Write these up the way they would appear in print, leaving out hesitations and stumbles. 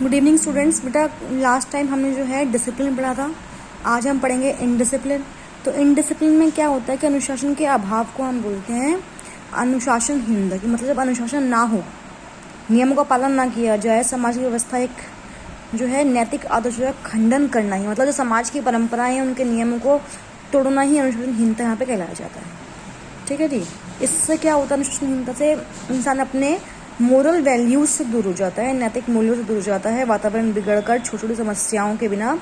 Good evening students. बेटा last time हमने जो है डिसिप्लिन पढ़ा था, आज हम पढ़ेंगे इनडिसिप्लिन। तो इनडिसिप्लिन में क्या होता है कि अनुशासन के अभाव को हम बोलते हैं अनुशासनहीनता की। मतलब जब अनुशासन ना हो, नियमों का पालन ना किया जाए, समाज की व्यवस्था एक जो है नैतिक आदर्शों का खंडन करना ही, मतलब जो समाज की परंपराएं हैं उनके नियमों को तोड़ना ही अनुशासनहीनता यहाँ पे कहलाया जाता है। ठीक है जी। इससे क्या होता है, अनुशासनहीनता से इंसान अपने मोरल वैल्यूज से दूर हो जाता है, नैतिक मूल्यों से दूर हो जाता है, वातावरण बिगड़कर छोटी छोटी समस्याओं के बिना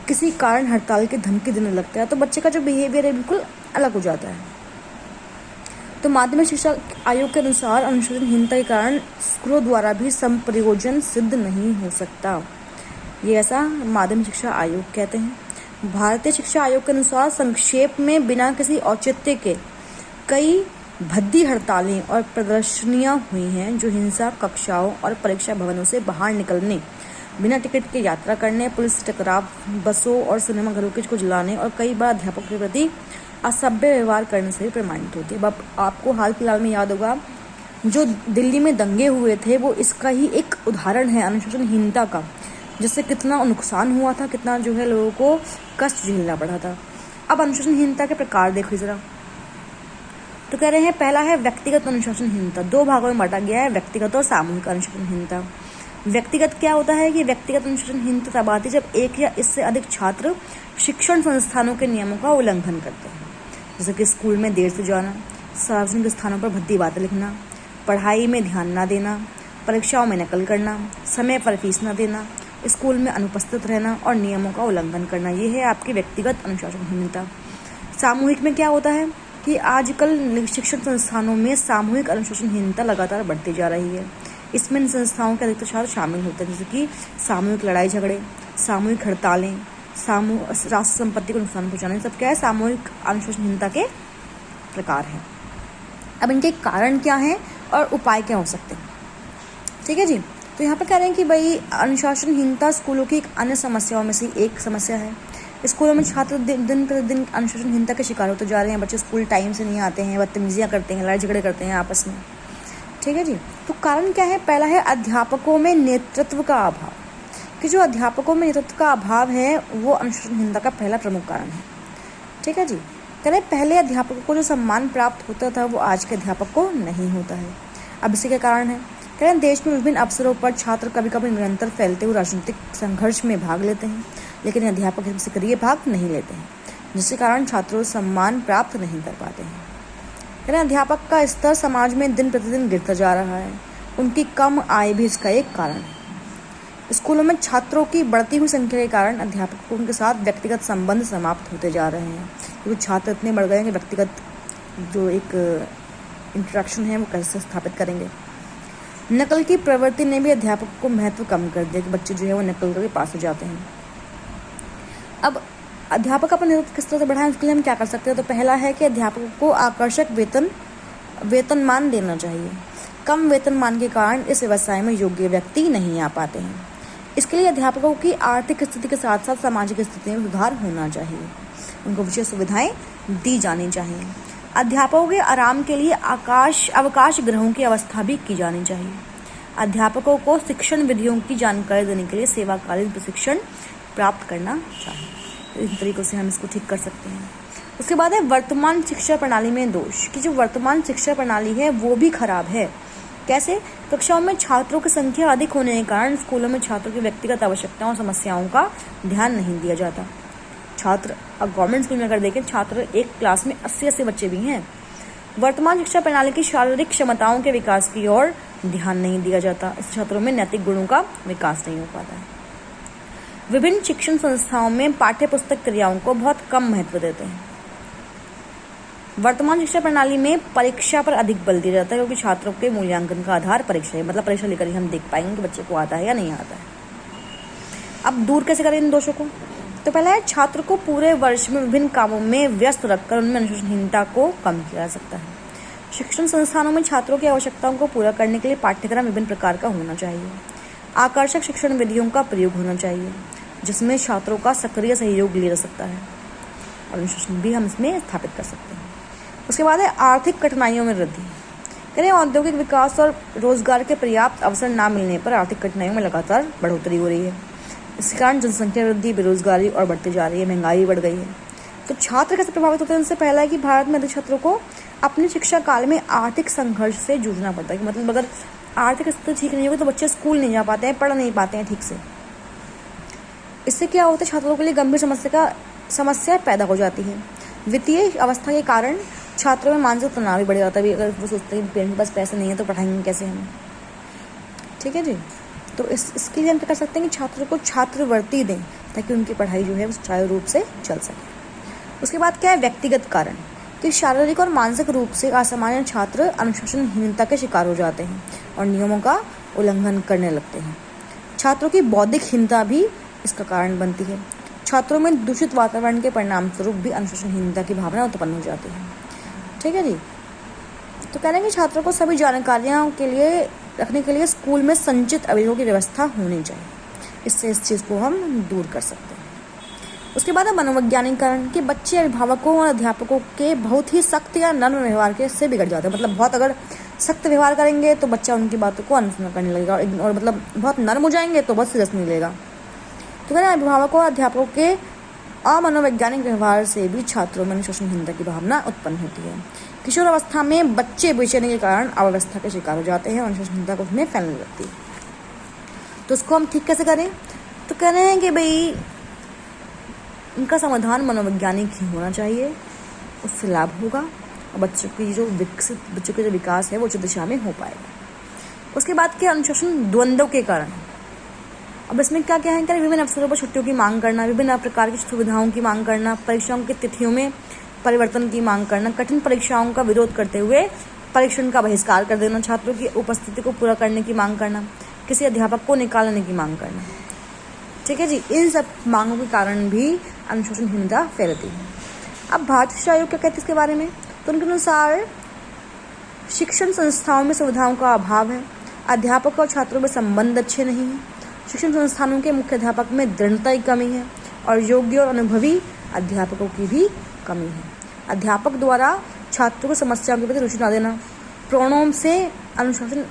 किसी कारण हड़ताल की धमकी देने लगता है। तो बच्चे का जो बिहेवियर है बिल्कुल अलग हो जाता है। तो माध्यमिक शिक्षा आयोग के अनुसार अनुशासनहीनता के कारण स्कूलों द्वारा भी संप्रयोजन सिद्ध नहीं हो सकता। ये ऐसा माध्यमिक शिक्षा आयोग कहते हैं। भारतीय शिक्षा आयोग के अनुसार संक्षेप में बिना किसी औचित्य के कई भद्दी हड़तालें और प्रदर्शनियां हुई हैं जो हिंसा, कक्षाओं और परीक्षा भवनों से बाहर निकलने, बिना टिकट के यात्रा करने, पुलिस से टकराव, बसों और सिनेमा घरों को जलाने और कई बार अध्यापकों के प्रति असभ्य व्यवहार करने से भी प्रमाणित होती है। अब आपको हाल फिलहाल में याद होगा जो दिल्ली में दंगे हुए थे, वो इसका ही एक उदाहरण है अनुशासनहीनता का, जिससे कितना नुकसान हुआ था, कितना जो है लोगों को कष्ट झेलना पड़ा था। अब अनुशासनहीनता के प्रकार देखो जरा। तो कह रहे हैं पहला है व्यक्तिगत अनुशासनहीनता। दो भागों में बांटा गया है, व्यक्तिगत और सामूहिक अनुशासनहीनता। व्यक्तिगत क्या होता है कि व्यक्तिगत अनुशासनहीनता तब आती है जब एक या इससे अधिक छात्र शिक्षण संस्थानों के नियमों का उल्लंघन करते हैं, जैसे कि स्कूल में देर से जाना, सार्वजनिक स्थानों पर भद्दी बातें लिखना, पढ़ाई में ध्यान न देना, परीक्षाओं में नकल करना, समय पर फीस न देना, स्कूल में अनुपस्थित रहना और नियमों का उल्लंघन करना। ये है आपकी व्यक्तिगत अनुशासनहीनता। सामूहिक में क्या होता है कि आजकल शिक्षण संस्थानों में सामूहिक अनुशासनहीनता लगातार बढ़ती जा रही है। इसमें इन संस्थाओं के अधिकतर छात्र शामिल होते हैं, जैसे कि सामूहिक लड़ाई झगड़े, सामूहिक हड़तालें, राष्ट्र संपत्ति को नुकसान पहुंचाना, सब क्या है सामूहिक अनुशासनहीनता के प्रकार हैं। अब इनके कारण क्या हैं और उपाय क्या हो सकते हैं। ठीक है जी। तो यहाँ पर कह रहे हैं कि भाई अनुशासनहीनता स्कूलों की एक अन्य समस्याओं में से एक समस्या है। स्कूलों में छात्र दिन प्रतिदिन अनुशासनहीनता के शिकार होते जा रहे हैं। बच्चे स्कूल टाइम से नहीं आते हैं, बदतमीजियाँ करते हैं, लड़ाई झगड़े करते हैं आपस में। ठीक है जी। तो कारण क्या है, पहला है अध्यापकों में नेतृत्व का अभाव। कि जो अध्यापकों में नेतृत्व का अभाव है वो अनुशासनहीनता का पहला प्रमुख कारण है। ठीक है जी। कह रहे पहले अध्यापकों को जो सम्मान प्राप्त होता था वो आज के अध्यापक को नहीं होता है। अब इसी के कारण है, कह रहे देश में विभिन्न अवसरों पर छात्र कभी कभी निरंतर फैलते हुए राजनीतिक संघर्ष में भाग लेते हैं, लेकिन अध्यापक इसमें सक्रिय भाग नहीं लेते हैं, जिसके कारण छात्रों को सम्मान प्राप्त नहीं कर पाते हैं। यानी अध्यापक का स्तर समाज में दिन प्रतिदिन गिरता जा रहा है। उनकी कम आय भी इसका एक कारण है। स्कूलों में छात्रों की बढ़ती हुई संख्या के कारण अध्यापकों के साथ व्यक्तिगत संबंध समाप्त होते जा रहे हैं, क्योंकि छात्र इतने बढ़ गए हैं कि व्यक्तिगत जो एक इंटरेक्शन है वो कैसे स्थापित करेंगे। नकल की प्रवृत्ति ने भी अध्यापकों को महत्व कम कर दिया कि बच्चे जो है वो नकल करके पास हो जाते हैं। अब अध्यापक अपना नेतृत्व किस तरह से बढ़ाएं, उसके लिए हम क्या कर सकते हैं। तो पहला है कि अध्यापकों को आकर्षक वेतनमान देना चाहिए। कम वेतनमान के कारण इस व्यवसाय में योग्य व्यक्ति नहीं आ पाते हैं। इसके लिए अध्यापकों की आर्थिक स्थिति के साथ साथ सामाजिक स्थिति में सुधार होना चाहिए। उनको विशेष सुविधाएं दी जानी चाहिए। अध्यापकों के आराम के लिए अवकाश गृहों की व्यवस्था भी की जानी चाहिए। अध्यापकों को शिक्षण विधियों की जानकारी देने के लिए सेवाकालीन प्रशिक्षण प्राप्त करना चाहिए। इन तरीकों से हम इसको ठीक कर सकते हैं। उसके बाद है वर्तमान शिक्षा प्रणाली में दोष। कि जो वर्तमान शिक्षा प्रणाली है वो भी खराब है। कैसे? कक्षाओं में छात्रों की संख्या अधिक होने के कारण स्कूलों में छात्रों की व्यक्तिगत आवश्यकताओं और समस्याओं का ध्यान नहीं दिया जाता। छात्र अब गवर्नमेंट स्कूल में अगर देखें, छात्र एक क्लास में 80 बच्चे भी हैं। वर्तमान शिक्षा प्रणाली की शारीरिक क्षमताओं के विकास की ओर ध्यान नहीं दिया जाता। इस छात्रों में नैतिक गुणों का विकास नहीं हो पाता है। विभिन्न शिक्षण संस्थाओं में पाठ्य पुस्तक क्रियाओं को बहुत कम महत्व देते हैं। वर्तमान शिक्षा प्रणाली में परीक्षा पर अधिक बल दिया जाता है, क्योंकि छात्रों के मूल्यांकन का आधार परीक्षा है। मतलब परीक्षा लेकर ही हम देख पाएंगे कि बच्चे को आता है या नहीं आता है। अब दूर कैसे करें इन दोषों को। तो पहला है छात्र को पूरे वर्ष में विभिन्न कामों में व्यस्त रखकर उनमें अनुशासनहीनता को कम किया जा सकता है। शिक्षण संस्थानों में छात्रों की आवश्यकताओं को पूरा करने के लिए पाठ्यक्रम विभिन्न प्रकार का होना चाहिए। आकर्षक शिक्षण विधियों का प्रयोग होना चाहिए, जिसमें छात्रों का सक्रिय सहयोग लिया जा सकता है और अनुशासन भी हम इसमें स्थापित कर सकते हैं। उसके बाद है आर्थिक कठिनाइयों में वृद्धि। करें औद्योगिक विकास और रोजगार के पर्याप्त अवसर न मिलने पर आर्थिक कठिनाइयों में लगातार बढ़ोतरी हो रही है। इसके कारण जनसंख्या वृद्धि, बेरोजगारी और बढ़ती जा रही है, महंगाई बढ़ गई है। तो छात्र कैसे प्रभावित होते हैं? उनसे पहला है कि भारत में अधिक छात्रों को अपनी शिक्षा काल में आर्थिक संघर्ष से जूझना पड़ता है। कि मतलब अगर आर्थिक स्थिति ठीक नहीं होगी तो बच्चे स्कूल नहीं जा पाते हैं, पढ़ नहीं पाते हैं ठीक से। इससे क्या होता है, छात्रों के लिए गंभीर समस्या पैदा हो जाती है। वित्तीय अवस्था के कारण छात्रों में मानसिक तनाव भी बढ़ जाता है। अगर वो सोचते हैं पेरेंट्स के पास पैसे नहीं है तो पढ़ाएंगे कैसे हम, ठीक है जी। तो इसके लिए हम क्या कर सकते हैं कि छात्रों को छात्रवृत्ति दें ताकि उनकी पढ़ाई जो है वो सुचारू रूप से चल सके। उसके बाद क्या है, व्यक्तिगत कारण, कि शारीरिक और मानसिक रूप से असामान्य छात्र अनुशासनहीनता के शिकार हो जाते हैं और नियमों का उल्लंघन करने लगते हैं। छात्रों की बौद्धिक हीनता भी इसका कारण बनती है। छात्रों में दूषित वातावरण के परिणाम स्वरूप भी अनुशासनहीनता की भावना उत्पन्न हो जाती है, ठीक है जी। तो कह रहे हैं कि छात्रों को सभी जानकारियों के लिए रखने के लिए स्कूल में संचित अवयवों की व्यवस्था होनी चाहिए। इससे इस चीज़ को हम दूर कर सकते हैं। उसके बाद है मनोवैज्ञानिक कारण, कि बच्चे अभिभावकों और अध्यापकों के बहुत ही सख्त या नर्म व्यवहार के से बिगड़ जाते हैं। मतलब बहुत अगर सख्त व्यवहार करेंगे तो बच्चा उनकी बातों को अनसुना करने लगेगा, और मतलब बहुत नर्म हो जाएंगे तो बहुत सीरियस नहीं लेगा। तो कहना अभिभावकों और अध्यापकों के अमनोवैज्ञानिक व्यवहार से भी छात्रों में अनुशासनहीनता की भावना उत्पन्न होती है। किशोर अवस्था में बच्चे बेचैनी के कारण अव्यवस्था के शिकार हो जाते हैं और अनुशासनहीनता को उसमें फैलने लगती है। तो उसको हम ठीक कैसे करें? तो कह रहे हैं कि भाई इनका समाधान मनोवैज्ञानिक ही होना चाहिए, उससे लाभ होगा और बच्चों का जो विकास है वो उच्च दिशा में हो पाएगा। उसके बाद क्या, अनुशासन द्वंद्व के कारण। अब इसमें क्या क्या है, विभिन्न अवसरों पर छुट्टियों की मांग करना, विभिन्न प्रकार की सुविधाओं की मांग करना, परीक्षाओं की तिथियों में परिवर्तन की मांग करना, कठिन परीक्षाओं का विरोध करते हुए परीक्षण का बहिष्कार कर देना, छात्रों की उपस्थिति को पूरा करने की मांग करना, किसी अध्यापक को निकालने की मांग करना, ठीक है जी। इन सब मांगों के कारण भी अनुशासनहीनता फैलती है। अब भारतीय शिक्षा आयोग क्या कहते हैं इसके बारे में? तो उनके अनुसार शिक्षण संस्थाओं में सुविधाओं का अभाव है, अध्यापकों और छात्रों में संबंध अच्छे नहीं हैं, शिक्षण संस्थानों के मुख्य अध्यापक में दृढ़ता की कमी है और योग्य और अनुभवी अध्यापकों की भी कमी है। अध्यापक द्वारा छात्रों को समस्याओं के प्रति रुचि न देना, प्रणोम से अनुशासन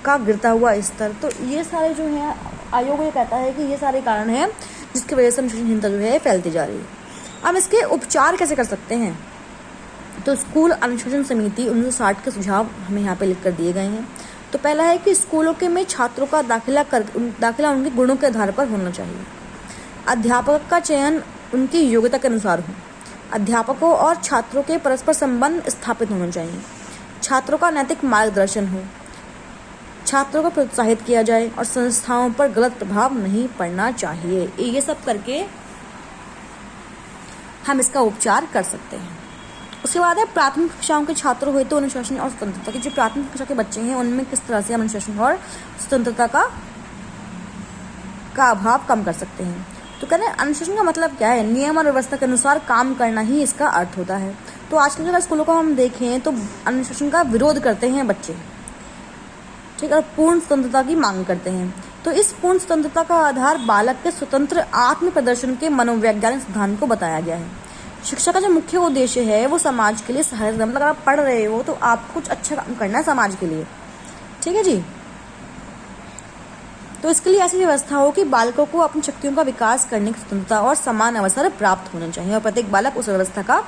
का गिरता हुआ स्तर। तो ये सारे जो है आयोग ये कहता है कि ये सारे कारण हैं जिसकी वजह से अनुशासनहीनता जो है फैलती जा रही है। अब इसके उपचार कैसे कर सकते हैं? तो स्कूल अनुशासन समिति 1960 के सुझाव हमें यहाँ पे लिख कर दिए गए हैं। तो पहला है कि स्कूलों के में छात्रों का दाखिला उनके गुणों के आधार पर होना चाहिए। अध्यापक का चयन उनकी योग्यता के अनुसार हो। अध्यापकों और छात्रों के परस्पर संबंध स्थापित होने चाहिए। छात्रों का नैतिक मार्गदर्शन हो। छात्रों को प्रोत्साहित किया जाए और संस्थाओं पर गलत प्रभाव नहीं पड़ना चाहिए। ये सब करके हम इसका उपचार कर सकते हैं। उसके बाद है प्राथमिक कक्षाओं के छात्र हुए तो अनुशासन और स्वतंत्रता। की जो प्राथमिक कक्षा के बच्चे हैं उनमें किस तरह से हम अनुशासन और स्वतंत्रता का अभाव कम कर सकते हैं। तो कहते हैं अनुशासन का मतलब क्या है? नियम और व्यवस्था के अनुसार काम करना ही इसका अर्थ होता है। तो आजकल के स्कूलों को हम देखें तो अनुशासन का विरोध करते हैं बच्चे, ठीक है, और पूर्ण स्वतंत्रता की मांग करते हैं। तो इस पूर्ण स्वतंत्रता का आधार बालक के स्वतंत्र आत्म प्रदर्शन के मनोवैज्ञानिक सिद्धांत को बताया गया है। शिक्षा का जो मुख्य उद्देश्य है वो समाज के लिए सहायक, मतलब अगर आप पढ़ रहे हो तो आपको कुछ अच्छा काम करना है समाज के लिए, ठीक है जी। तो इसके लिए ऐसी व्यवस्था हो कि बालकों को अपनी शक्तियों का विकास करने की स्वतंत्रता और समान अवसर प्राप्त होने चाहिए और प्रत्येक बालक उस व्यवस्था का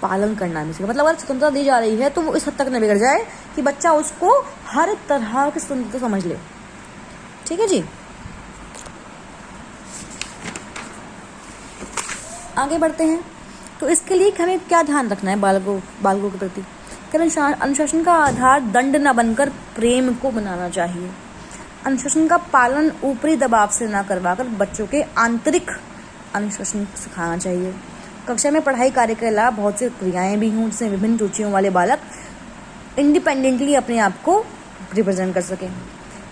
पालन करना भी सीखे। मतलब अगर स्वतंत्रता दी जा रही है तो वो इस हद तक न बिगड़ जाए कि बच्चा उसको हर तरह की स्वतंत्रता समझ ले, ठीक है जी। आगे बढ़ते हैं। तो इसके लिए हमें क्या ध्यान रखना है बालकों के प्रति? अनुशासन का आधार दंड न बनकर प्रेम को बनाना चाहिए। अनुशासन का पालन ऊपरी दबाव से न करवाकर बच्चों के आंतरिक अनुशासन सिखाना चाहिए। कक्षा में पढ़ाई कार्य के अलावा बहुत सी क्रियाएं भी हों जिसमें विभिन्न रुचियों वाले बालक इंडिपेंडेंटली अपने आप को रिप्रेजेंट कर सकें।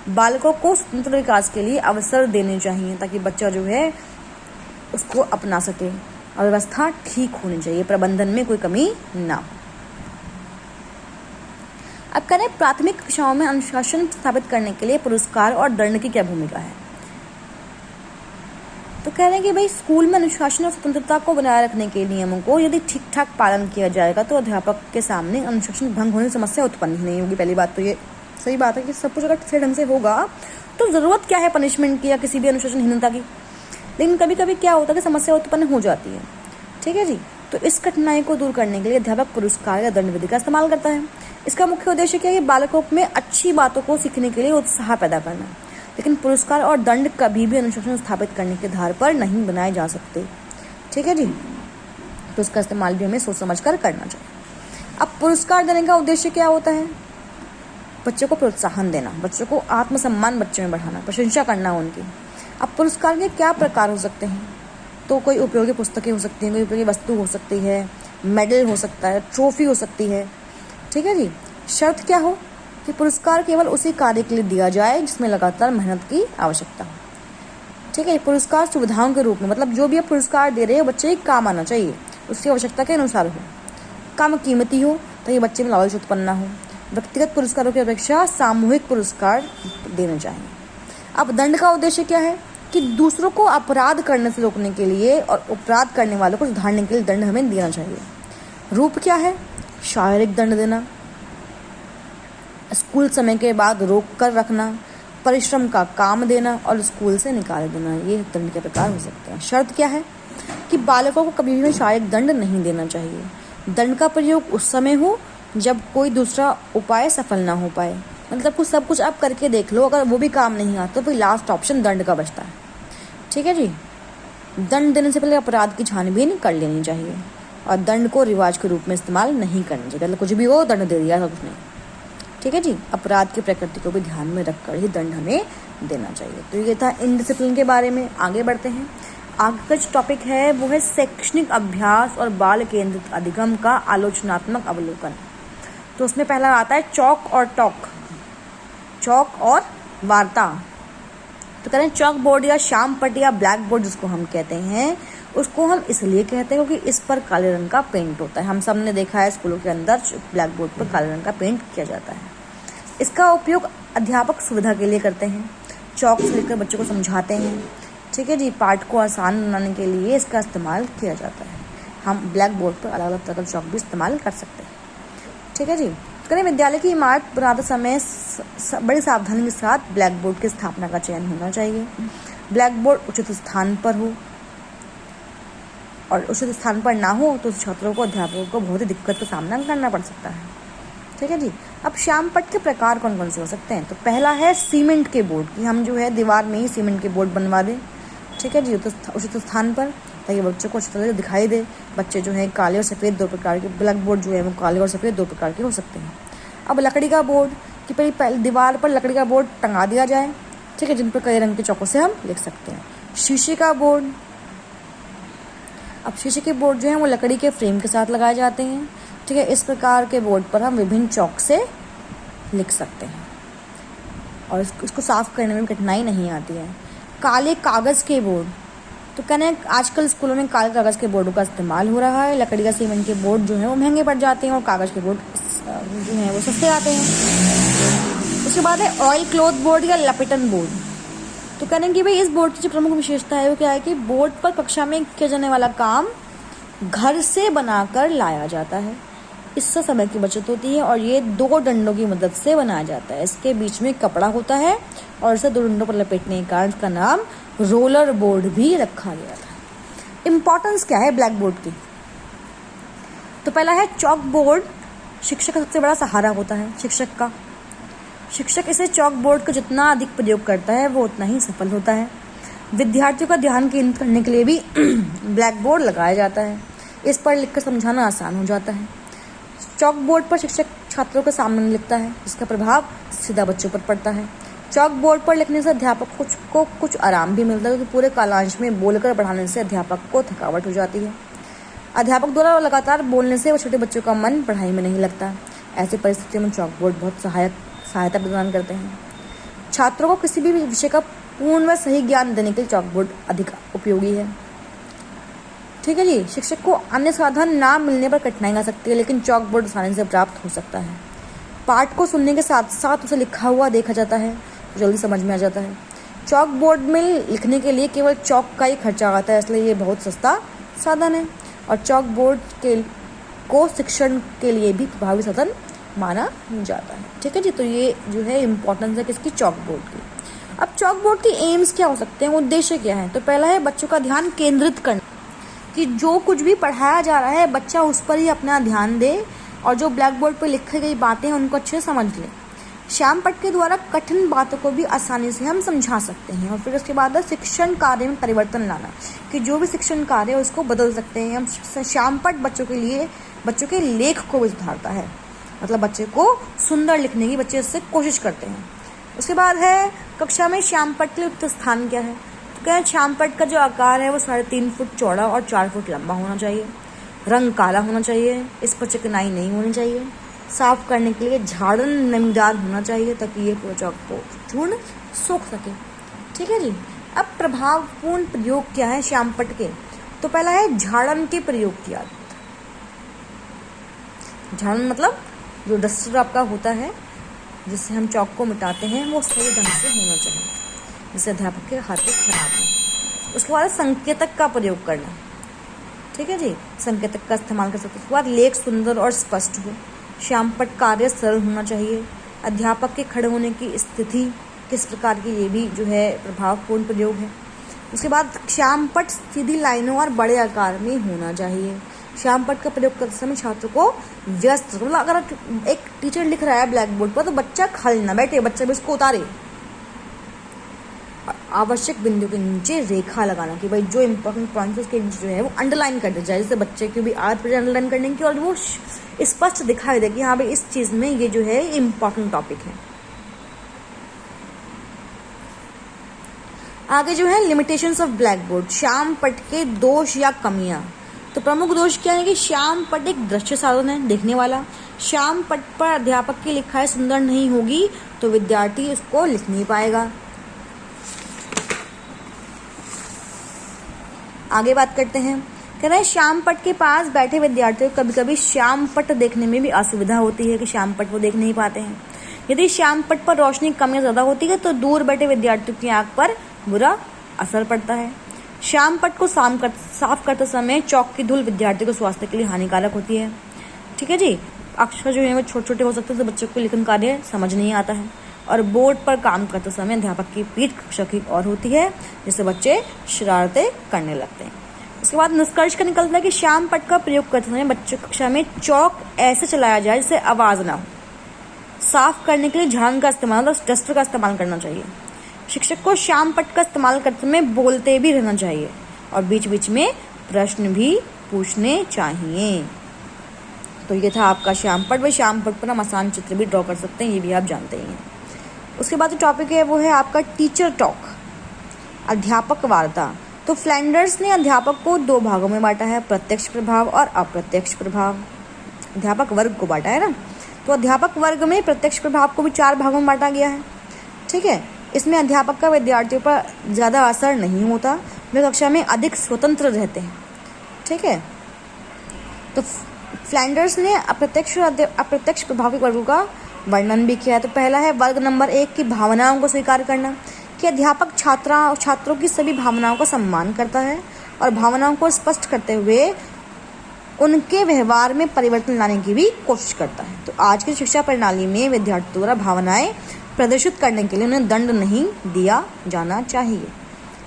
बालकों को स्वतंत्र विकास के लिए अवसर देने चाहिए ताकि बच्चा जो है उसको अपना सके और व्यवस्था ठीक होनी चाहिए, प्रबंधन में कोई कमी ना हो। अब करें प्राथमिक कक्षाओं में अनुशासन स्थापित करने के लिए पुरस्कार और दंड की क्या भूमिका है? तो कह रहे हैं कि भाई स्कूल में अनुशासन और स्वतंत्रता को बनाए रखने के नियमों को यदि ठीक ठाक पालन किया जाएगा तो अध्यापक के सामने अनुशासन भंग होने की समस्या उत्पन्न ही नहीं होगी। पहली बात तो ये सही बात है कि सब कुछ अगर सही ढंग से होगा तो ज़रूरत क्या है पनिशमेंट की या किसी भी अनुशासनहीनता की। लेकिन कभी कभी क्या होता है कि समस्या उत्पन्न हो जाती है। ठीक है जी। तो इस कठिनाई को दूर करने के लिए अध्यापक पुरस्कार या दंड विधि का इस्तेमाल करता है। इसका मुख्य उद्देश्य क्या है? बालकों में अच्छी बातों को सीखने के लिए उत्साह पैदा करना। लेकिन पुरस्कार और दंड कभी भी अनुशासन स्थापित करने के आधार पर नहीं बनाए जा सकते। ठीक है जी। तो इसका इस्तेमाल भी हमें सोच समझ कर करना चाहिए। अब पुरस्कार देने का उद्देश्य क्या होता है? बच्चों को प्रोत्साहन देना, बच्चों को आत्मसम्मान बच्चों में बढ़ाना, प्रशंसा करना उनकी। अब पुरस्कार के क्या प्रकार हो सकते हैं? तो कोई उपयोगी पुस्तकें हो सकती हैं, कोई उपयोगी वस्तु हो सकती है, मेडल हो सकता है, ट्रॉफी हो सकती है। ठीक है जी। शर्त क्या हो कि पुरस्कार केवल उसी कार्य के लिए दिया जाए जिसमें लगातार मेहनत की आवश्यकता हो। ठीक है। पुरस्कार सुविधाओं के रूप में, मतलब जो भी आप पुरस्कार दे रहे हो बच्चे के काम आना चाहिए, उसकी आवश्यकता के अनुसार हो, कम कीमती हो ताकि बच्चे में लालच उत्पन्न ना हो। व्यक्तिगत पुरस्कारों की अपेक्षा सामूहिक पुरस्कार देने चाहिए। अब दंड का उद्देश्य क्या है? कि दूसरों को अपराध करने से रोकने के लिए और अपराध करने वालों को सुधारने के लिए दंड हमें देना चाहिए। रूप क्या है? शारीरिक दंड देना, स्कूल समय के बाद रोक कर रखना, परिश्रम का काम देना और स्कूल से निकाल देना, ये दंड के प्रकार हो सकते हैं। शर्त क्या है? कि बालकों को कभी भी शारीरिक दंड नहीं देना चाहिए। दंड का प्रयोग उस समय हो जब कोई दूसरा उपाय सफल ना हो पाए। मतलब कुछ सब कुछ आप करके देख लो, अगर वो भी काम नहीं आता तो फिर लास्ट ऑप्शन दंड का बचता है। ठीक है जी। दंड देने से पहले अपराध की छानबीन कर लेनी चाहिए और दंड को रिवाज के रूप में इस्तेमाल नहीं करना चाहिए। मतलब कुछ भी हो दंड दे दिया, कुछ नहीं। ठीक है जी। अपराध की प्रकृति को भी ध्यान में रखकर ही दंड हमें देना चाहिए। तो ये था इनडिसिप्लिन के बारे में। आगे बढ़ते हैं। आगे का जो टॉपिक है वो है शैक्षणिक अभ्यास और बाल केंद्रित अधिगम का आलोचनात्मक अवलोकन। तो उसमें पहला आता है चौक और टॉक, चौक और वार्ता। तो कह रहे हैं चौक बोर्ड या श्याम पट्टी या ब्लैक बोर्ड जिसको हम कहते हैं, उसको हम इसलिए कहते हैं क्योंकि इस पर काले रंग का पेंट होता है। हम सब ने देखा है स्कूलों के अंदर ब्लैक बोर्ड पर काले रंग का पेंट किया जाता है। इसका उपयोग अध्यापक सुविधा के लिए करते हैं। चौक से लिखकर बच्चों को समझाते हैं। ठीक है जी। पाठ को आसान बनाने के लिए इसका इस्तेमाल किया जाता है। हम ब्लैक बोर्ड पर अलग अलग तरह का चौक भी इस्तेमाल कर सकते हैं। ठीक है जी। करें विद्यालय की इमारत बनाते समय बड़ी सावधानी के साथ ब्लैक बोर्ड की स्थापना का चयन होना चाहिए। ब्लैक बोर्ड उचित स्थान पर हो, और उचित स्थान पर ना हो तो छात्रों को अध्यापकों को बहुत ही दिक्कत का सामना करना पड़ सकता है। ठीक है जी। अब श्याम पट्ट के प्रकार कौन कौन से हो सकते हैं? तो पहला है सीमेंट के बोर्ड, कि हम जो है दीवार में ही सीमेंट के बोर्ड बनवा दें। ठीक है जी। तो उचित स्थान पर ताकि बच्चों को अच्छी तरह से दिखाई दे। बच्चे जो है काले और सफ़ेद दो प्रकार के, ब्लैक बोर्ड जो है वो काले और सफ़ेद दो प्रकार के हो सकते हैं। अब लकड़ी का बोर्ड, कि पहले दीवार पर लकड़ी का बोर्ड टंगा दिया जाए। ठीक है। जिन पर कई रंग के चौकों से हम लिख सकते हैं। शीशे का बोर्ड, अब शीशे के बोर्ड जो है वो लकड़ी के फ्रेम के साथ लगाए जाते हैं। ठीक है। इस प्रकार के बोर्ड पर हम विभिन्न चौक से लिख सकते हैं और इसको साफ करने में कठिनाई नहीं आती है। काले कागज़ के बोर्ड, तो कहने आजकल स्कूलों में काले कागज़ के बोर्डों का इस्तेमाल हो रहा है। लकड़ी का सीमेंट के बोर्ड जो है वो महंगे पड़ जाते हैं और कागज़ के बोर्ड जो हैं वो सस्ते आते हैं। उसके बाद है ऑयल क्लॉथ बोर्ड या लपेटन बोर्ड। तो कहने कि भाई इस बोर्ड की जो प्रमुख विशेषता है वो क्या है कि बोर्ड पर कक्षा में किया जाने वाला काम घर से बनाकर लाया जाता है। इससे समय की बचत होती है और ये 2 डंडों की मदद से बनाया जाता है। इसके बीच में कपड़ा होता है और इसे 2 डंडों पर लपेटने के कारण इसका नाम रोलर बोर्ड भी रखा गया था। इम्पोर्टेंस क्या है ब्लैक बोर्ड की? तो पहला है चॉक बोर्ड शिक्षक का सबसे बड़ा सहारा होता है। शिक्षक इसे चॉक बोर्ड का जितना अधिक प्रयोग करता है वो उतना ही सफल होता है। विद्यार्थियों का ध्यान केंद्रित करने के लिए भी ब्लैक बोर्ड लगाया जाता है। इस पर लिखकर समझाना आसान हो जाता है। चॉक बोर्ड पर शिक्षक छात्रों के सामने लिखता है, जिसका प्रभाव सीधा बच्चों पर पड़ता है। चॉक बोर्ड पर लिखने से अध्यापक को कुछ आराम भी मिलता है, क्योंकि पूरे कालांश में बोलकर पढ़ाने से अध्यापक को थकावट हो जाती है। अध्यापक द्वारा लगातार बोलने से वो छोटे बच्चों का मन पढ़ाई में नहीं लगता। ऐसी परिस्थितियों में चॉक बोर्ड बहुत सहायता प्रदान करते हैं। छात्रों को किसी भी विषय का पूर्ण व सही ज्ञान देने के लिए चॉक बोर्ड अधिक उपयोगी है। ठीक है जी। शिक्षक को अन्य साधन ना मिलने पर कठिनाई आ सकती है, लेकिन चॉक बोर्ड आसानी से प्राप्त हो सकता है। पाठ को सुनने के साथ साथ उसे लिखा हुआ देखा जाता है, जल्दी समझ में आ जाता है। चॉक बोर्ड में लिखने के लिए केवल चॉक का ही खर्चा आता है, इसलिए ये बहुत सस्ता साधन है। और चॉक बोर्ड के को शिक्षण के लिए भी प्रभावी साधन माना जाता है। ठीक है जी, तो ये जो है इम्पोर्टेंस है किसकी, चॉक बोर्ड की। अब चॉक बोर्ड की एम्स क्या हो सकते हैं, उद्देश्य क्या है? तो पहला है बच्चों का ध्यान केंद्रित करना, कि जो कुछ भी पढ़ाया जा रहा है बच्चा उस पर ही अपना ध्यान दे और जो ब्लैक बोर्ड पर लिखी गई बातें हैं उनको अच्छे से समझ ले। श्याम पट्ट के द्वारा कठिन बातों को भी आसानी से हम समझा सकते हैं। और फिर उसके बाद है शिक्षण कार्य में परिवर्तन लाना, कि जो भी शिक्षण कार्य है उसको बदल सकते हैं हम। श्याम पट्ट बच्चों के लिए बच्चों के लेख को भी सुधारता है, मतलब बच्चे को सुंदर लिखने की बच्चे इससे कोशिश करते हैं। उसके बाद है कक्षा में श्याम पट्ट के लिए उचित स्थान क्या है? तो क्या है, श्याम पट्ट का जो आकार है वो 3.5 फुट चौड़ा और 4 फुट लंबा होना चाहिए। रंग काला होना चाहिए, इस पर चिकनाई नहीं होनी चाहिए। साफ करने के लिए झाड़न नमीदार होना चाहिए ताकि ये चॉक को चूर्ण सोख सके। ठीक है जी। अब प्रभावपूर्ण प्रयोग क्या है श्याम पट्ट के? तो पहला है झाड़न के प्रयोग की आदत। झाड़न मतलब जो डस्टर आपका होता है जिससे हम चॉक को मिटाते हैं वो सही ढंग से होना चाहिए, जिससे अध्यापक के हाथों खराब हो। उसके बाद संकेतक का प्रयोग करना। ठीक है जी, संकेतक का इस्तेमाल कर सकते हैं। उसके बाद लेख सुंदर और स्पष्ट हो। श्याम पट्ट कार्य सरल होना चाहिए। अध्यापक के खड़े होने की स्थिति किस प्रकार की, ये भी जो है प्रभावपूर्ण प्रयोग है। उसके बाद श्याम पट्ट सीधी लाइनों और बड़े आकार में होना चाहिए। श्याम पट्ट का प्रयोग करते समय छात्र को व्यस्त, मतलब अगर एक टीचर लिख रहा है ब्लैक बोर्ड पर तो बच्चा खाली ना बैठे, बच्चा भी उसको उतारे। आवश्यक बिंदु के नीचे रेखा लगाना, कि भाई जो इंपॉर्टेंट पॉइंट्स उसके नीचे जो है वो अंडरलाइन कर दिया जाए, जिससे बच्चे की भी आदत पड़े अंडरलाइन करने की और वो स्पष्ट दिखाई दे कि हाँ भाई इस चीज में ये जो है इम्पोर्टेंट टॉपिक है। आगे जो है limitations of black board, Shyam पट्ट के दोष या कमियां। तो प्रमुख दोष क्या है कि श्याम पट्ट एक दृश्य साधन है, देखने वाला। श्याम पट्ट पर अध्यापक की लिखाई सुंदर नहीं होगी तो विद्यार्थी उसको लिख नहीं पाएगा। आगे बात करते हैं, कह रहे हैं श्याम पट्ट के पास बैठे विद्यार्थियों को कभी कभी श्याम पट्ट देखने में भी असुविधा होती है, कि श्याम पट्ट वो देख नहीं पाते हैं। यदि श्याम पट्ट पर रोशनी कम या ज्यादा होती है तो दूर बैठे विद्यार्थियों की आंख पर बुरा असर पड़ता है। श्याम पट्ट को साफ करते समय चौक की धूल विद्यार्थी को स्वास्थ्य के लिए हानिकारक होती है। ठीक है जी। अक्षर जो है वो छोटे छोटे हो सकते हैं तो बच्चों को लेखन कार्य समझ नहीं आता है। और बोर्ड पर काम करते समय अध्यापक की पीठ कक्षा की ओर होती है, जिससे बच्चे शरारतें करने लगते हैं। उसके बाद निष्कर्ष का निकलता है कि श्याम पट्ट का प्रयोग करते समय बच्चों कक्षा में चौक ऐसे चलाया जाए जिससे आवाज ना हो। साफ करने के लिए झाड़न का इस्तेमाल, डस्टर का इस्तेमाल करना चाहिए। शिक्षक को श्याम पट्ट का इस्तेमाल करते समय बोलते भी रहना चाहिए और बीच बीच में प्रश्न भी पूछने चाहिए। तो ये था आपका श्याम पट्ट। भाई श्याम पट्ट पर हम आसान चित्र भी ड्रॉ कर सकते हैं, ये भी आप जानते ही हैं। उसके बाद जो टॉपिक है वो है आपका टीचर टॉक, अध्यापक वार्ता। तो फ्लैंडर्स ने अध्यापक को 2 भागों में बांटा है, प्रत्यक्ष प्रभाव और अप्रत्यक्ष प्रभाव। अध्यापक वर्ग को बांटा है ना, तो अध्यापक वर्ग में प्रत्यक्ष प्रभाव को भी 4 भागों में बांटा गया है। ठीक है। इसमें अध्यापक का विद्यार्थियों पर ज़्यादा असर नहीं होता, वे कक्षा में अधिक स्वतंत्र रहते हैं। ठीक है। तो फ्लैंडर्स ने अप्रत्यक्ष और अप्रत्यक्ष प्रभावी वर्गों का वर्णन भी किया है। तो पहला है वर्ग नंबर 1 की भावनाओं को स्वीकार करना, कि अध्यापक छात्रों की सभी भावनाओं का सम्मान करता है और भावनाओं को स्पष्ट करते हुए उनके व्यवहार में परिवर्तन लाने की भी कोशिश करता है। तो आज की शिक्षा प्रणाली में विद्यार्थियों द्वारा भावनाएं प्रदर्शित करने के लिए उन्हें दंड नहीं दिया जाना चाहिए।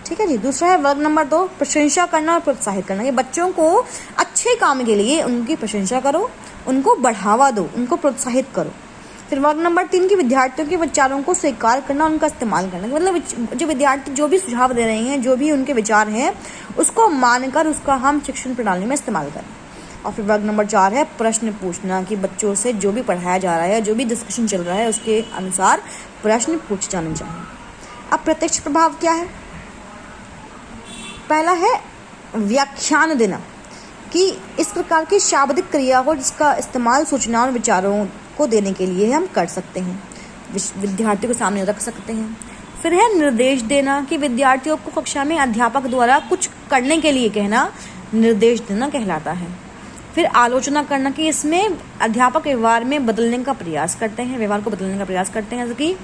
ठीक है जी। दूसरा है वर्ग नंबर 2, प्रशंसा करना और प्रोत्साहित करना। ये बच्चों को अच्छे काम के लिए उनकी प्रशंसा करो, उनको बढ़ावा दो, उनको प्रोत्साहित करो। फिर वर्ग नंबर 3 की विद्यार्थियों के विचारों को स्वीकार करना, उनका इस्तेमाल करना, मतलब जो विद्यार्थी जो भी सुझाव दे रहे हैं, जो भी उनके विचार हैं, उसको मानकर उसका हम शिक्षण प्रणाली में इस्तेमाल करें। और फिर वर्ग नंबर 4 है प्रश्न पूछना, कि बच्चों से जो भी पढ़ाया जा रहा है, जो भी डिस्कशन चल रहा है, उसके अनुसार प्रश्न पूछे जाने चाहिए। अब प्रत्यक्ष प्रभाव क्या है? पहला है व्याख्यान देना, कि इस प्रकार की शाब्दिक क्रिया हो जिसका इस्तेमाल सूचनाओं और विचारों को देने के लिए हम कर सकते हैं, विद्यार्थियों के सामने रख सकते हैं। फिर है निर्देश देना, कि विद्यार्थियों को कक्षा में अध्यापक द्वारा कुछ करने के लिए कहना निर्देश देना कहलाता है। फिर आलोचना करना, कि इसमें अध्यापक व्यवहार में बदलने का प्रयास करते हैं, व्यवहार को बदलने का प्रयास करते हैं, जैसे कि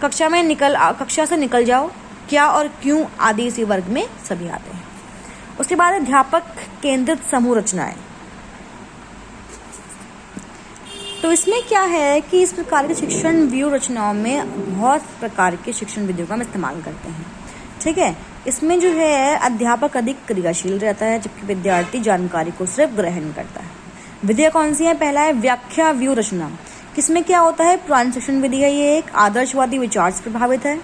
कक्षा से निकल जाओ, क्या और क्यों आदि इसी वर्ग में सभी आते हैं। उसके बाद अध्यापक केंद्रित समूह रचनाएं। तो इसमें क्या है कि इस प्रकार के शिक्षण व्यू रचनाओं में बहुत प्रकार के शिक्षण विधियों का हम इस्तेमाल करते हैं। ठीक है, इसमें जो है अध्यापक अधिक क्रियाशील रहता है जबकि विद्यार्थी जानकारी को सिर्फ ग्रहण करता है। विधियां कौन सी है? पहला है व्याख्या व्यू रचना। किसमें क्या होता है? पुरानी शिक्षण विधि है, ये एक आदर्शवादी विचार से प्रभावित है।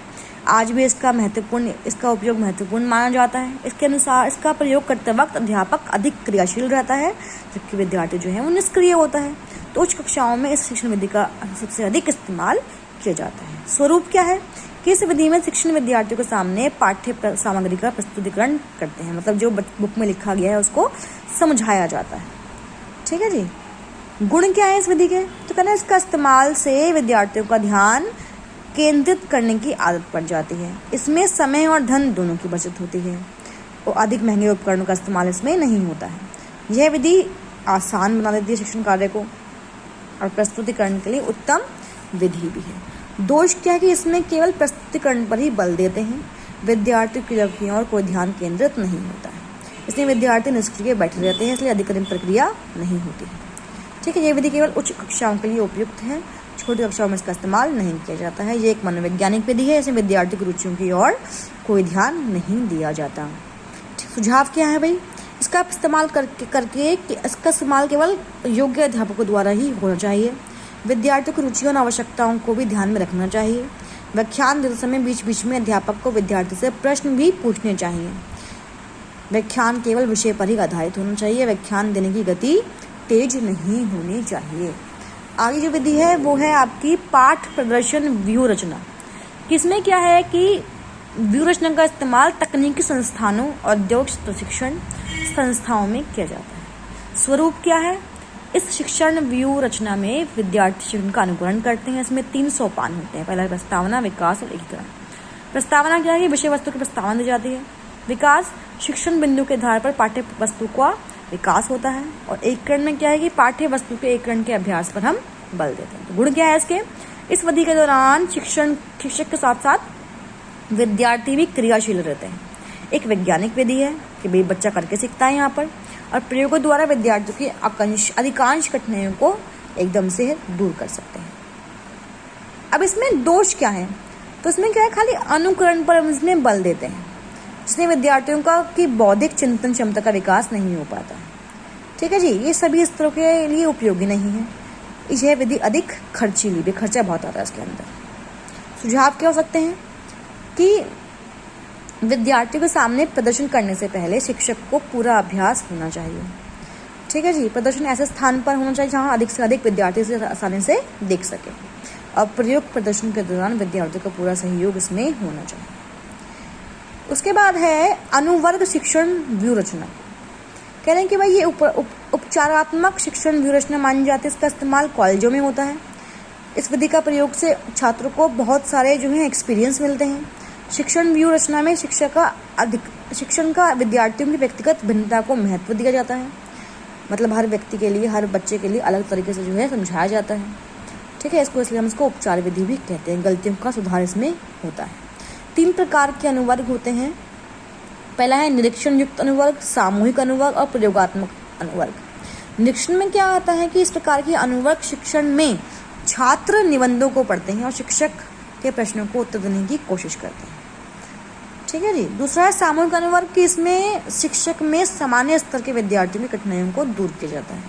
आज भी इसका उपयोग महत्वपूर्ण माना जाता है। इसके अनुसार इसका प्रयोग करते वक्त अध्यापक अधिक क्रियाशील रहता है जबकि विद्यार्थी जो है वो निष्क्रिय होता है। तो उच्च कक्षाओं में इस शिक्षण विधि का सबसे अधिक इस्तेमाल किया जाता है। स्वरूप क्या है कि इस विधि में शिक्षण विद्यार्थियों के सामने पाठ्य सामग्री का प्रस्तुतिकरण करते हैं, मतलब जो बुक में लिखा गया है उसको समझाया जाता है। ठीक है जी। गुण क्या है इस विधि के? तो कहना इसका इस्तेमाल से विद्यार्थियों का ध्यान केंद्रित करने की आदत पड़ जाती है। इसमें समय और धन दोनों की बचत होती है और अधिक महंगे उपकरणों का इस्तेमाल इसमें नहीं होता है। यह विधि आसान बना देती है शिक्षण कार्य को और प्रस्तुतिकरण के लिए उत्तम विधि भी है। दोष क्या है कि इसमें केवल प्रस्तुतिकरण पर ही बल देते हैं, विद्यार्थी की ओर कोई ध्यान केंद्रित नहीं होता है। इसलिए विद्यार्थी निष्क्रिय बैठे रहते हैं, इसलिए अधिक प्रक्रिया नहीं होती है। ठीक है, ये विधि केवल उच्च कक्षाओं के लिए उपयुक्त है, छोटी कक्षाओं में इसका इस्तेमाल नहीं किया जाता है। ये एक मनोवैज्ञानिक विधि है, इसमें विद्यार्थी की रुचियों की ओर कोई ध्यान नहीं दिया जाता। सुझाव क्या है भाई? इसका इस्तेमाल करके इसका इस्तेमाल केवल योग्य अध्यापकों द्वारा ही होना चाहिए। विद्यार्थियों की रुचियों और आवश्यकताओं को भी ध्यान में रखना चाहिए। व्याख्यान देते समय बीच बीच में अध्यापक को विद्यार्थी से प्रश्न भी पूछने चाहिए। व्याख्यान केवल विषय पर ही आधारित होना चाहिए। व्याख्यान देने की गति तेज नहीं होनी चाहिए। आगे जो विधि है वो है आपकी पाठ प्रदर्शन व्यू रचना। किसमें क्या है कि व्यू रचना का इस्तेमाल तकनीकी संस्थानों, औद्योगिक प्रशिक्षण संस्थाओं में किया जाता है। स्वरूप क्या है? इस शिक्षण व्यू रचना में विद्यार्थी शिक्षण का अनुकरण करते हैं। इसमें 3 सोपान होते हैं। पहला प्रस्तावना, विकास और एकीकरण। प्रस्तावना क्या है? विषय वस्तु की प्रस्तावना दी जाती है। विकास शिक्षण बिंदु के आधार पर पाठ्य वस्तु का विकास होता है। और एकीकरण में क्या है कि पाठ्य वस्तु के एकीकरण के अभ्यास पर हम बल देते हैं। तो गुण क्या है इसके? इस विधि के दौरान शिक्षक के साथ साथ विद्यार्थी भी क्रियाशील रहते हैं। एक वैज्ञानिक विधि है कि भाई बच्चा करके सीखता है यहाँ पर, और प्रयोगों द्वारा विद्यार्थियों की अधिकांश कठिनाइयों को एकदम से दूर कर सकते हैं। अब इसमें दोष क्या है? तो इसमें क्या है, खाली अनुकरण पर हम इसमें बल देते हैं, जिसमें विद्यार्थियों की बौद्धिक चिंतन क्षमता का विकास नहीं हो पाता है। ठीक है जी, ये सभी स्तरों के लिए उपयोगी नहीं है। यह विधि अधिक खर्चीली भी, खर्चा बहुत आता है इसके अंदर। सुझाव क्या हो सकते हैं कि विद्यार्थियों के सामने प्रदर्शन करने से पहले शिक्षक को पूरा अभ्यास होना चाहिए। ठीक है जी, प्रदर्शन ऐसे स्थान पर होना चाहिए जहाँ अधिक से अधिक विद्यार्थी इसे आसानी से देख सके, और प्रयोग प्रदर्शन के दौरान विद्यार्थियों का पूरा सहयोग इसमें होना चाहिए। उसके बाद है अनुवर्ग शिक्षण व्यू रचना। कह रहे हैं कि भाई ये उपचारात्मक शिक्षण व्यू रचना मानी जाती है। इसका इस्तेमाल कॉलेजों में होता है। इस विधि का प्रयोग से छात्रों को बहुत सारे जो है एक्सपीरियंस मिलते हैं। शिक्षण व्यू रचना में शिक्षण का विद्यार्थियों की व्यक्तिगत भिन्नता को महत्व दिया जाता है। मतलब हर व्यक्ति के लिए, हर बच्चे के लिए अलग तरीके से जो है समझाया जाता है। ठीक है, इसलिए हम इसको उपचार विधि भी कहते हैं। गलतियों का सुधार इसमें होता है। 3 प्रकार के अनुवर्ग होते हैं। पहला है निरीक्षण युक्त अनुवर्ग, सामूहिक अनुवर्ग और प्रयोगात्मक अनुवर्ग। निरीक्षण में क्या आता है कि इस प्रकार के अनुवर्ग शिक्षण में छात्र निबंधों को पढ़ते हैं और शिक्षक के प्रश्नों को उत्तर देने की कोशिश करते हैं। ठीक है जी। दूसरा है सामूहिक अनुवर्ग की, इसमें शिक्षक में सामान्य स्तर के विद्यार्थियों की कठिनाइयों को दूर किया जाता है।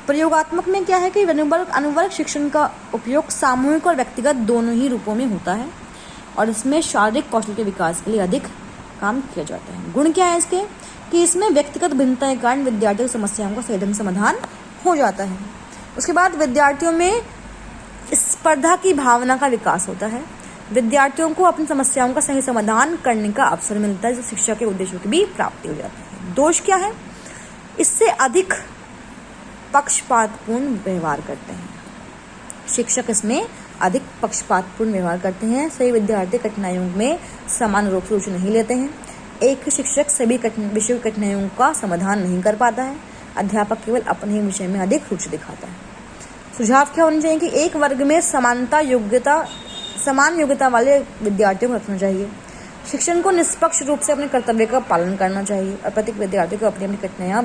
प्रयोगात्मक में क्या है कि अनुवर्ग शिक्षण का उपयोग सामूहिक और व्यक्तिगत दोनों ही रूपों में होता है और इसमें शारीरिक कौशल के विकास के लिए अधिक काम किया जाता है। गुण क्या है इसके कि इसमें व्यक्तिगत भिन्नता के कारण विद्यार्थियों की समस्याओं का सही ढंग से समाधान हो जाता है। उसके बाद विद्यार्थियों में स्पर्धा की भावना का विकास होता है। विद्यार्थियों को अपनी समस्याओं का सही समाधान करने का अवसर मिलता है, जिससे शिक्षा के उद्देश्यों की भी प्राप्ति हो जाती है। दोष क्या है? इससे अधिक पक्षपातपूर्ण व्यवहार करते हैं। शिक्षक इसमें अधिक पक्षपातपूर्ण व्यवहार करते हैं। सभी विद्यार्थी कठिनाइयों में समान रूप से रुचि नहीं लेते हैं। एक शिक्षक सभी विषय की कठिनाइयों का समाधान नहीं कर पाता है। अध्यापक केवल अपने ही विषय में अधिक रुचि दिखाता है। सुझाव क्या होने चाहिए कि एक वर्ग में समान योग्यता वाले विद्यार्थियों को रखना चाहिए। शिक्षण को निष्पक्ष रूप से अपने कर्तव्य का पालन करना चाहिए और प्रत्येक विद्यार्थी को अपनी अपनी कठिनाइयाँ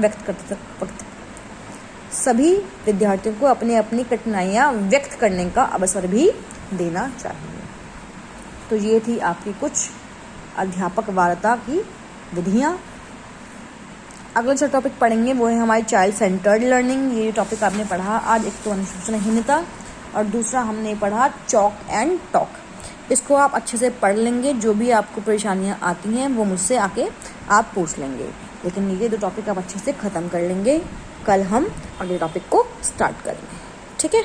सभी विद्यार्थियों को अपनी अपनी कठिनाइयाँ व्यक्त करने का अवसर भी देना चाहिए। तो ये थी आपकी कुछ अध्यापक वार्ता की विधियाँ। अगला जो टॉपिक पढ़ेंगे वो है हमारी चाइल्ड सेंटर्ड लर्निंग। ये टॉपिक आपने पढ़ा आज, एक तो अनुशासनहीनता और दूसरा हमने पढ़ा चॉक एंड टॉक। इसको आप अच्छे से पढ़ लेंगे, जो भी आपको परेशानियाँ आती हैं वो मुझसे आके आप पूछ लेंगे। लेकिन ये 2 टॉपिक आप अच्छे से ख़त्म कर लेंगे, कल हम अगले टॉपिक को स्टार्ट करेंगे। ठीक है।